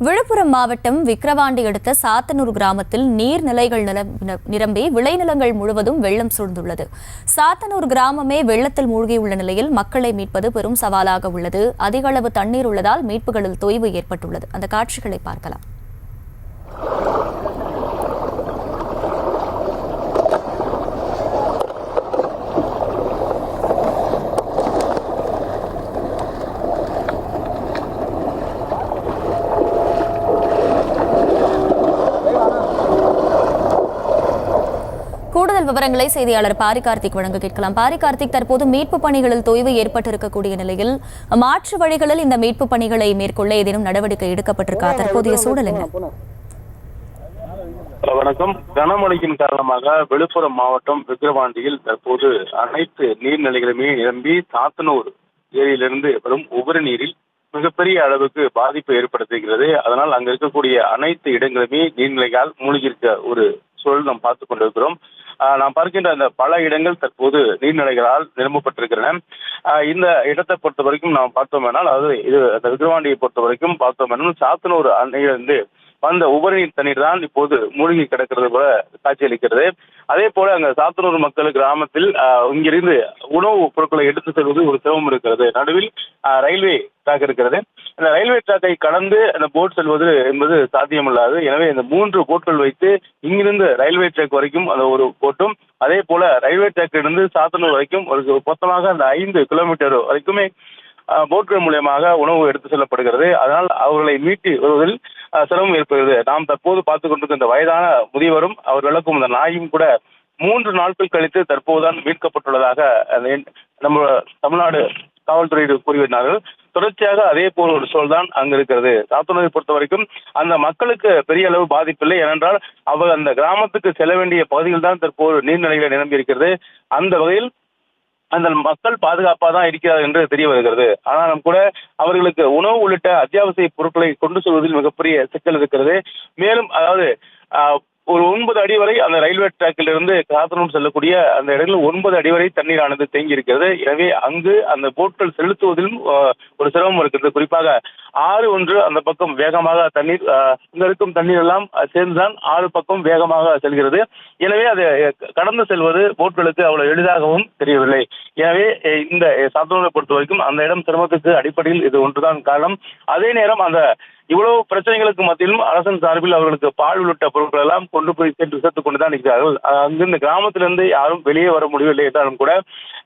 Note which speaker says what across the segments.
Speaker 1: விழுப்புரம் மாவட்டம் விக்கிரவாண்டி அடுத்த சாத்தனூர் கிராமத்தில் நீர்நிலைகள் நிரம்பி விளைநிலங்கள் முழுவதும் வெள்ளம் சூழ்ந்துள்ளது. சாத்தனூர் கிராமமே வெள்ளத்தில் மூழ்கியுள்ள நிலையில் மக்களை மீட்பது பெரும் சவாலாக உள்ளது. அதிக அளவு தண்ணீர் உள்ளதால் மீட்புகளில் தொய்வு ஏற்பட்டுள்ளது. அந்த காட்சிகளை பார்க்கலாம். கூடுதல் விவரங்களை செய்தியாளர் பாரி கார்த்திக் வழங்க கேட்கலாம். பாரி கார்த்திக், தற்போது மீட்பு பணிகளில் தொய்வு ஏற்பட்டிருக்கக்கூடிய நிலையில் மாற்று வழிகளில் இந்த மீட்பு பணிகளை மேற்கொள்ள ஏதேனும் நடவடிக்கை எடுக்கப்பட்டிருக்கா? தற்போதைய சூழல் என்ன?
Speaker 2: வணக்கம். கனமழையின் காரணமாக விழுப்புரம் மாவட்டம் விக்கிரவாண்டியில் தற்போது அனைத்து நீர்நிலைகளுமே நிரம்பி சாத்தனூர் ஏரியிலிருந்து வரும் உபரி நீரில் மிகப்பெரிய அளவுக்கு பாதிப்பு ஏற்படுத்துகிறது. அதனால் அங்க இருக்கக்கூடிய அனைத்து இடங்களுமே நீர்நிலையால் மூழ்கியிருக்க ஒரு சூழல் நாம் பார்த்துக் கொண்டிருக்கிறோம். நாம் பார்க்கின்ற அந்த பல இடங்கள் தற்போது நீர்நிலைகளால் நிரம்பப்பட்டிருக்கின்றன. இந்த இடத்தை பொறுத்த வரைக்கும் நாம் பார்த்தோம்னால், அதாவது இது அந்த விக்கிரவாண்டியை பொறுத்த வரைக்கும் பார்த்தோம்னால் சாத்தனூர் அணையிலிருந்து வந்த உபரிநீர் தண்ணீர் தான் இப்போது மூழ்கி கிடக்கிறது போல காட்சியளிக்கிறது. அதே போல அங்க சாத்தனூர் மக்கள் கிராமத்தில் இங்கிருந்து உணவுப் பொருட்களை எடுத்து செல்வது ஒரு சிரமம் இருக்கிறது. நடுவில் ரயில்வே ட்ராக் இருக்கிறது. இந்த ரயில்வே ட்ராக்கை கடந்து அந்த போட் செல்வது என்பது சாத்தியமில்லாது. எனவே இந்த 3 போட்கள் வைத்து இங்கிருந்து ரயில்வே ட்ராக் வரைக்கும் அந்த ஒரு போட்டும், அதே போல ரயில்வே ட்ராக்கிலிருந்து சாத்தனூர் வரைக்கும் ஒரு மொத்தமாக அந்த 5 கிலோமீட்டர் வரைக்குமே போட்கள் மூலியமாக உணவு எடுத்து செல்லப்படுகிறது. அதனால் அவர்களை மீட்டு வருவதில் சிரமம் ஏற்படுகிறது. நாம் தற்போது பார்த்துக் கொண்டிருக்கிற இந்த வயதான முதியவரும் அவர் விளக்கும் இந்த நாயும் கூட 3 நாட்கள் கழித்து தற்போதுதான் மீட்கப்பட்டுள்ளதாக நம்ம தமிழ்நாடு காவல்துறையினர் கூறினார்கள். தொடர்ச்சியாக அதே போல ஒரு சூழல் தான் அங்கு இருக்கிறது. சாத்தனூரை பொறுத்த வரைக்கும் அந்த மக்களுக்கு பெரிய அளவு பாதிப்பில்லை. ஏனென்றால் அவர் அந்த கிராமத்துக்கு செல்ல வேண்டிய பகுதிகள் தான் தற்போது நீர்நிலைகளை நிரம்பி இருக்கிறது. அந்த வகையில் அந்த மக்கள் பாதுகாப்பாக தான் இருக்கிறார் என்று தெரிய வருகிறது. ஆனாலும் கூட அவர்களுக்கு உணவு உள்ளிட்ட அத்தியாவசிய பொருட்களை கொண்டு செல்வதில் மிகப்பெரிய சிக்கல் இருக்கிறது. மேலும் அதாவது ஒரு 9 அடி வரை அந்த ரயில்வே ட்ராக்கில் இருந்து சாத்தனூர் செல்லக்கூடிய அந்த இடங்களில் 9 அடி வரை தண்ணீரானது தேங்கி இருக்கிறது. எனவே அங்கு அந்த போட்கள் செலுத்துவதிலும் ஒரு சிரமம் இருக்கிறது. குறிப்பாக ஆறு ஒன்று அந்த பக்கம் வேகமாக தண்ணீர் இங்க இருக்கும் தண்ணீர் எல்லாம் சேர்ந்துதான் 6 பக்கம் வேகமாக செல்கிறது. எனவே அது கடந்து செல்வது போட்களுக்கு அவ்வளவு எளிதாகவும் தெரியவில்லை. எனவே இந்த சாத்தனூரை பொறுத்த வரைக்கும் அந்த இடம் சிரமத்துக்கு அடிப்படையில் இது ஒன்றுதான் காரணம். அதே நேரம் அந்த இவ்வளவு பிரச்சனைகளுக்கு மத்தியிலும் அரசின் சார்பில் அவர்களுக்கு பால் உள்ளிட்ட பொருட்கள் எல்லாம் கொண்டு போய் சேர்த்துக் கொண்டுதான் இருக்கிறார்கள். அங்கிருந்து கிராமத்திலிருந்து யாரும் வெளியே வர முடியவில்லை என்றாலும் கூட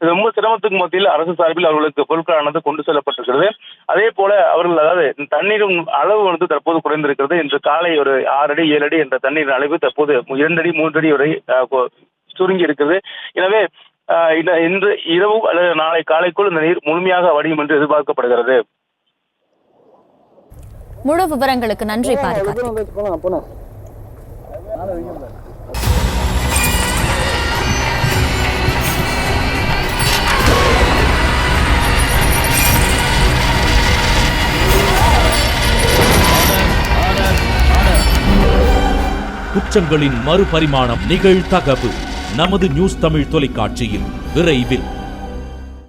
Speaker 2: ரொம்ப சிரமத்துக்கு மத்தியில் அரசு சார்பில் அவர்களுக்கு பொருட்களானது கொண்டு செல்லப்பட்டிருக்கிறது. அதே போல அவர்கள் அதாவது தண்ணீரும் அளவு தற்போது குறைந்திருக்கிறது. இன்று காலை ஒரு 6 அடி 7 அடி என்ற தண்ணீரின் அளவு தற்போது 2 அடி 3 அடி வரை சுருங்கி இருக்கிறது. எனவே இன்று இரவு அல்லது நாளை காலைக்குள் இந்த நீர் முழுமையாக வடியும் என்று எதிர்பார்க்கப்படுகிறது.
Speaker 1: முழு விவரங்களுக்கு நன்றி பாரி கார்த்திக்.
Speaker 3: குற்றங்களின் மறுபரிமாணம் நிகழ்தகவு நமது நியூஸ் தமிழ் தொலைக்காட்சியில் விரைவில்.